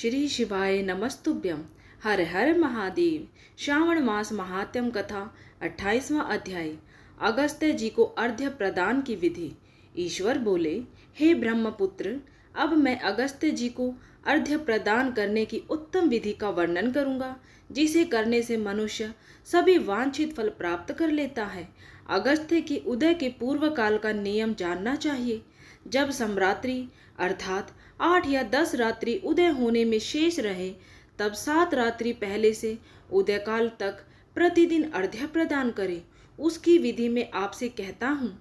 श्री शिवाय नमस्तुभ्यम। हर हर महादेव। श्रावण मास महात्म कथा 28वां अध्याय। अगस्त्य जी को अर्घ्य प्रदान की विधि। ईश्वर बोले, हे ब्रह्मपुत्र, अब मैं अगस्त्य जी को अर्घ्य प्रदान करने की उत्तम विधि का वर्णन करूंगा, जिसे करने से मनुष्य सभी वांछित फल प्राप्त कर लेता है। अगस्त्य की उदय के पूर्व काल का नियम जानना चाहिए। जब समरात्रि अर्थात 8 या 10 रात्रि उदय होने में शेष रहे, तब 7 रात्रि पहले से उदय काल तक प्रतिदिन अर्घ्य प्रदान करें। उसकी विधि में आपसे कहता हूँ।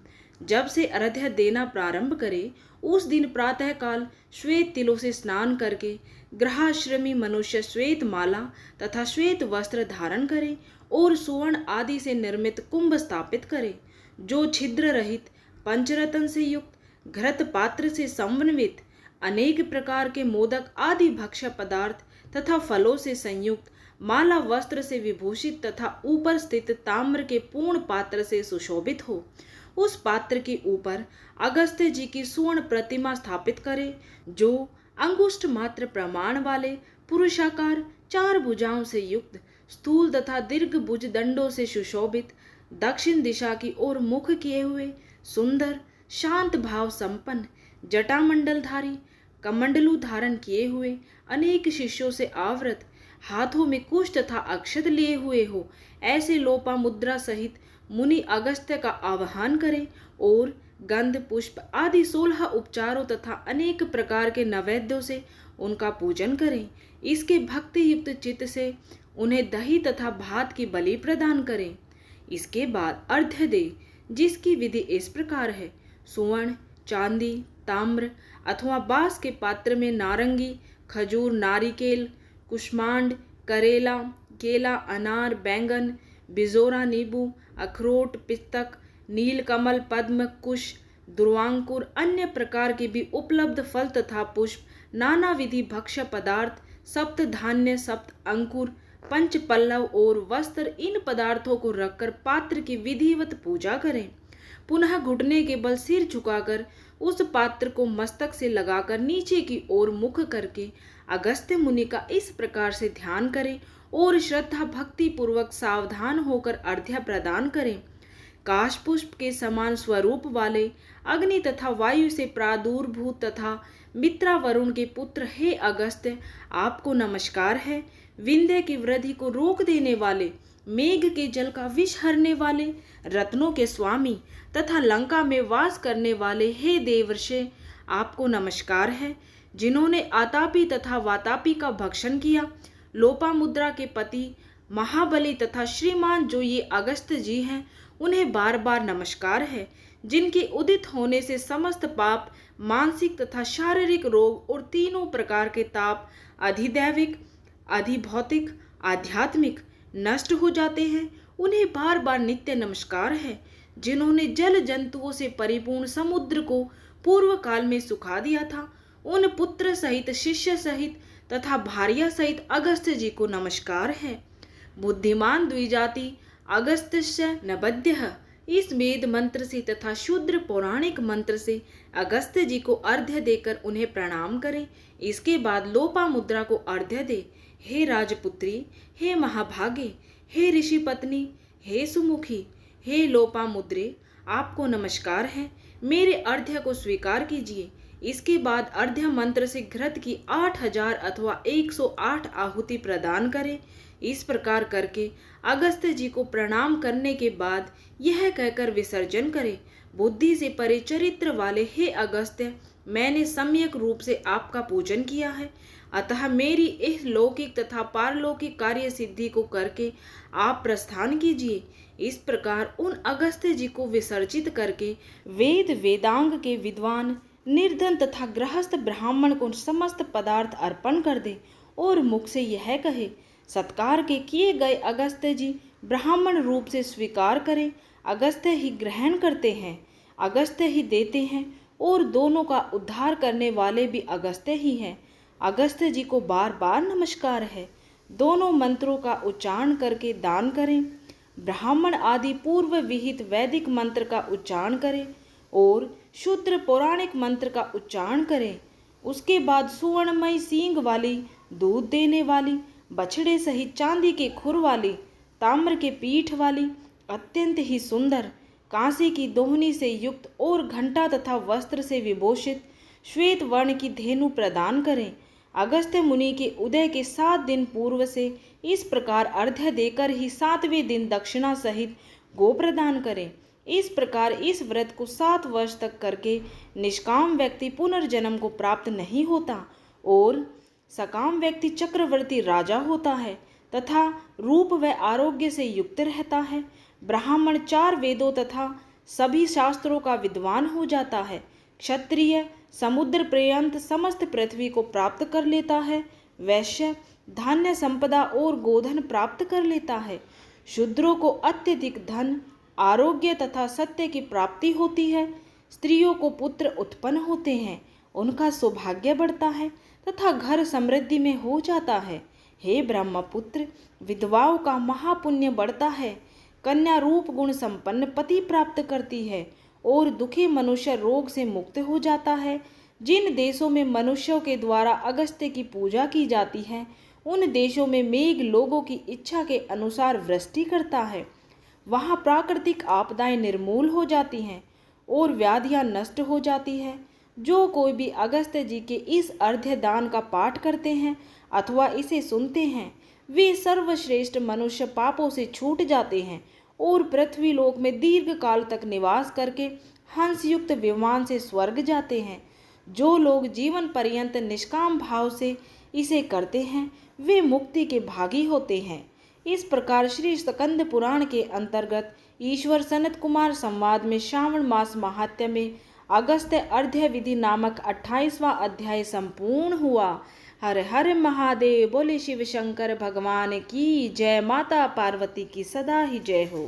जब से अर्घ्य देना प्रारंभ करे, उस दिन प्रातः काल श्वेत तिलों से स्नान करके गृहाश्रमी मनुष्य श्वेत माला तथा श्वेत वस्त्र धारण करे और सुवर्ण आदि से निर्मित कुंभ स्थापित करे, जो छिद्र रहित पंचरत्न से युक्त घृत पात्र से समन्वित अनेक प्रकार के मोदक आदि भक्ष्य पदार्थ तथा फलों से संयुक्त माला वस्त्र से विभूषित तथा ऊपर स्थित ताम्र के पूर्ण पात्र से सुशोभित हो। उस पात्र के ऊपर अगस्त्य जी की स्वर्ण प्रतिमा स्थापित करे, जो अंगुष्ठ मात्र प्रमाण वाले पुरुषाकार 4 भुजाओं से युक्त स्थूल तथा दीर्घ भुज दंडों से सुशोभित दक्षिण दिशा की ओर मुख किए हुए सुंदर शांत भाव संपन्न जटामंडलधारी कमंडलू धारण किए हुए अनेक शिष्यों से आवृत हाथों में कुश तथा अक्षत लिए हुए हो, ऐसे लोपा मुद्रा सहित मुनि अगस्त्य का आवाहन करें और गंध पुष्प आदि 16 उपचारों तथा अनेक प्रकार के नैवेद्यों से उनका पूजन करें। इसके भक्ति युक्त चित्त से उन्हें दही तथा भात की बलि प्रदान करें। इसके बाद अर्घ्य दे, जिसकी विधि इस प्रकार है। सुवर्ण, चांदी, ताम्र अथवा बांस के पात्र में नारंगी, खजूर, नारिकेल, कुष्मांड, करेला, केला, अनार, बैंगन, बिजोरा, नींबू, अखरोट, पिस्तक, नीलकमल, पद्म, कुश, ध्रुवांकुर, अन्य प्रकार के भी उपलब्ध फल तथा पुष्प, नाना विधि भक्ष्य पदार्थ, सप्त धान्य, सप्त अंकुर, पंच पल्लव और वस्त्र, इन पदार्थों को रखकर पात्र की विधिवत पूजा करें। पुनः घुटने के बल सिर झुकाकर उस पात्र को मस्तक से लगाकर नीचे की ओर मुख करके अगस्त्य मुनि का इस प्रकार से ध्यान करें और श्रद्धा भक्ति पूर्वक सावधान होकर अर्घ्य प्रदान करें। काश पुष्प के समान स्वरूप वाले अग्नि तथा वायु से प्रादुर्भूत तथा मित्रा वरुण के पुत्र, हे अगस्त्य, आपको नमस्कार है। विंध्य की वृद्धि को रोक देने वाले, मेघ के जल का विष हरने वाले, रत्नों के स्वामी तथा लंका में वास करने वाले, हे देवर्षि, आपको नमस्कार है। जिन्होंने आतापी तथा वातापी का भक्षण किया, लोपामुद्रा के पति महाबली तथा श्रीमान जो ये अगस्त्य जी हैं, उन्हें बार बार नमस्कार है। जिनके उदित होने से समस्त पाप, मानसिक तथा शारीरिक रोग और तीनों प्रकार के ताप, अधिदैविक, अधिभौतिक, आध्यात्मिक, नष्ट हो जाते हैं, उन्हें बार बार नित्य नमस्कार है। जिन्होंने जल जंतुओं से परिपूर्ण समुद्र को पूर्व काल में सुखा दिया था, उन पुत्र सहित, शिष्य सहित तथा भार्या सहित अगस्त्य जी को नमस्कार है। बुद्धिमान द्विजाति अगस्त्य नबद्यः, इस वेद मंत्र से तथा शूद्र पौराणिक मंत्र से अगस्त्य जी को अर्घ्य देकर उन्हें प्रणाम करें। इसके बाद लोपा मुद्रा को अर्घ्य दे। हे राजपुत्री, हे महाभागे, हे ऋषि पत्नी, हे सुमुखी, हे लोपा मुद्रे, आपको नमस्कार है। मेरे अर्घ्य को स्वीकार कीजिए। इसके बाद अर्घ्य मंत्र से घृत की 8000 अथवा 108 आहुति प्रदान करें। इस प्रकार करके अगस्त्य जी को प्रणाम करने के बाद यह कहकर विसर्जन करें, बुद्धि से परे चरित्र वाले हे अगस्त्य, मैंने सम्यक रूप से आपका पूजन किया है, अतः मेरी इस लौकिक तथा पारलौकिक कार्य सिद्धि को करके आप प्रस्थान कीजिए। इस प्रकार उन अगस्त्य जी को विसर्जित करके वेद वेदांग के विद्वान, निर्धन तथा गृहस्थ ब्राह्मण को समस्त पदार्थ अर्पण कर दे और मुख से यह कहे, सत्कार के किए गए अगस्त्य जी ब्राह्मण रूप से स्वीकार करें। अगस्त्य ही ग्रहण करते हैं, अगस्त्य ही देते हैं और दोनों का उद्धार करने वाले भी अगस्त्य ही हैं। अगस्त्य जी को बार बार नमस्कार है। दोनों मंत्रों का उच्चारण करके दान करें। ब्राह्मण आदि पूर्व विहित वैदिक मंत्र का उच्चारण करें और शूद्र पौराणिक मंत्र का उच्चारण करें। उसके बाद सुवर्णमयी सींग वाली दूध देने वाली, बछड़े सहित चांदी के खुर वाली, ताम्र के पीठ वाली, अत्यंत ही सुंदर, कांसे की दोहनी से युक्त और घंटा तथा वस्त्र से विभूषित श्वेत वर्ण की धेनु प्रदान करें। अगस्त्य मुनि के उदय के 7 दिन पूर्व से इस प्रकार अर्घ्य देकर ही 7वें दिन दक्षिणा सहित गो प्रदान करें। इस प्रकार इस व्रत को 7 वर्ष तक करके निष्काम व्यक्ति पुनर्जन्म को प्राप्त नहीं होता और सकाम व्यक्ति चक्रवर्ती राजा होता है तथा रूप व आरोग्य से युक्त रहता है। ब्राह्मण 4 वेदों तथा सभी शास्त्रों का विद्वान हो जाता है। क्षत्रिय समुद्र पर्यंत समस्त पृथ्वी को प्राप्त कर लेता है। वैश्य धान्य संपदा और गोधन प्राप्त कर लेता है। शूद्रों को अत्यधिक धन, आरोग्य तथा सत्य की प्राप्ति होती है। स्त्रियों को पुत्र उत्पन्न होते हैं, उनका सौभाग्य बढ़ता है तथा घर समृद्धि में हो जाता है। हे ब्रह्मपुत्र, विधवाओं का महापुण्य बढ़ता है। कन्या रूप गुण संपन्न पति प्राप्त करती है और दुखी मनुष्य रोग से मुक्त हो जाता है। जिन देशों में मनुष्यों के द्वारा अगस्त्य की पूजा की जाती है, उन देशों में मेघ लोगों की इच्छा के अनुसार वृष्टि करता है। वहाँ प्राकृतिक आपदाएं निर्मूल हो जाती हैं और व्याधियाँ नष्ट हो जाती है। जो कोई भी अगस्त्य जी के इस अर्घ्य दान का पाठ करते हैं अथवा इसे सुनते हैं, वे सर्वश्रेष्ठ मनुष्य पापों से छूट जाते हैं और पृथ्वी लोक में दीर्घ काल तक निवास करके हंसयुक्त विमान से स्वर्ग जाते हैं। जो लोग जीवन पर्यंत निष्काम भाव से इसे करते हैं, वे मुक्ति के भागी होते हैं। इस प्रकार श्री स्कंद पुराण के अंतर्गत ईश्वर सनत कुमार संवाद में श्रावण मास महात्म्य में अगस्त्य अर्घ्य विधि नामक 28वां अध्याय संपूर्ण हुआ। हर हर महादेव। बोले शिव शंकर भगवान की जय। माता पार्वती की सदा ही जय हो।